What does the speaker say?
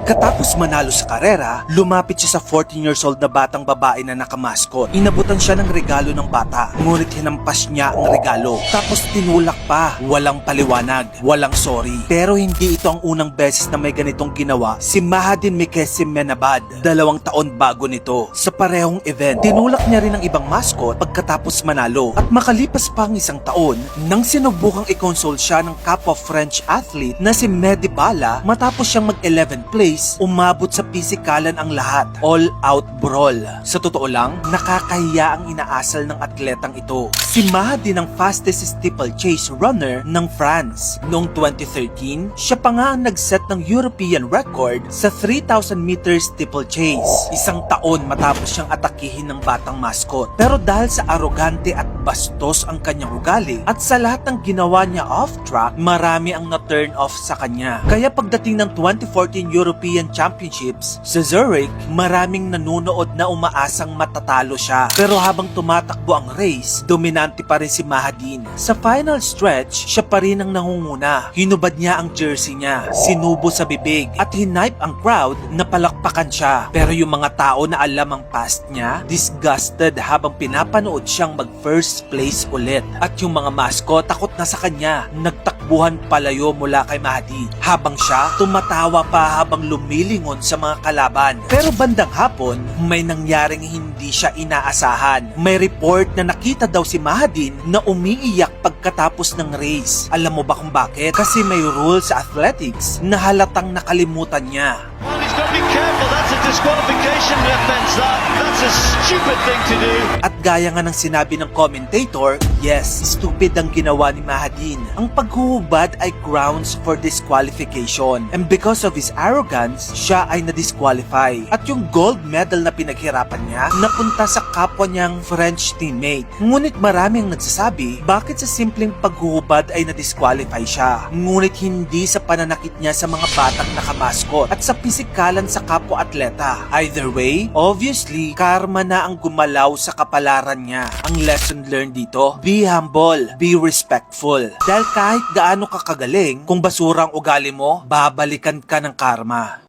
Pagkatapos manalo sa karera, lumapit siya sa 14 years old na batang babae na nakamaskot. Inabutan siya ng regalo ng bata, ngunit hinampas niya ang regalo. Tapos tinulak pa, walang paliwanag, walang sorry. Pero hindi ito ang unang beses na may ganitong ginawa si Mahadin Mikesim Menabad, 2 taon bago nito. Sa parehong event, tinulak niya rin ang ibang mascot pagkatapos manalo. At makalipas pa ang 1 taon, nang sinubukang i-console siya ng kapwa French athlete na si Mehdi Bala matapos siyang mag-11th place, umabot sa pisikalan ang lahat. All-out brawl. Sa totoo lang, nakakahiya ang inaasal ng atletang ito. Si Mahadin ang fastest steeplechase runner ng France. Noong 2013, siya pa nga ang nag-set ng European record sa 3,000 meters steeplechase. 1 taon matapos siyang atakihin ng batang mascot. Pero dahil sa arogante at bastos ang kanyang ugali at sa lahat ng ginawa niya off-track, marami ang na-turn off sa kanya. Kaya pagdating ng 2014 European Championships sa Zurich, maraming nanonood na umaasang matatalo siya. Pero habang tumatakbo ang race, dominante pa rin si Mahadin. Sa final stretch, siya pa rin ang nangunguna. Hinubad niya ang jersey niya, sinubo sa bibig, at hinipe ang crowd na palakpakan siya. Pero yung mga tao na alam ang past niya, disgusted habang pinapanood siyang mag-first place ulit. At yung mga mascot takot na sa kanya, nagtakbuhan palayo mula kay Mahdi. Habang siya, tumatawa pa habang lumilingon sa mga kalaban. Pero bandang hapon, may nangyaring hindi siya inaasahan. May report na nakita daw si Mahadin na umiiyak pagkatapos ng race. Alam mo ba kung bakit? Kasi may rule sa athletics na halatang nakalimutan niya. Well, he's got to be careful. That's a disqualification offense. That's a stupid thing to do. At gaya nga ng sinabi ng commentator, yes, stupid ang ginawa ni Mahadin. Ang paghuhubad ay grounds for disqualification. And because of his arrogance, siya ay na-disqualify. At yung gold medal na pinaghirapan niya, napunta sa kapwa niyang French teammate. Ngunit maraming nagsasabi, bakit sa simpleng paghuhubad ay na-disqualify siya? Ngunit hindi sa pananakit niya sa mga batang nakamaskot at sa pisikalan sa kapwa-atleta. Either way, obviously, karma na ang gumalaw sa kapalaran niya. Ang lesson learned dito, be humble, be respectful. Dahil kahit gaano ka kagaling, kung basura ang ugali mo, babalikan ka ng karma.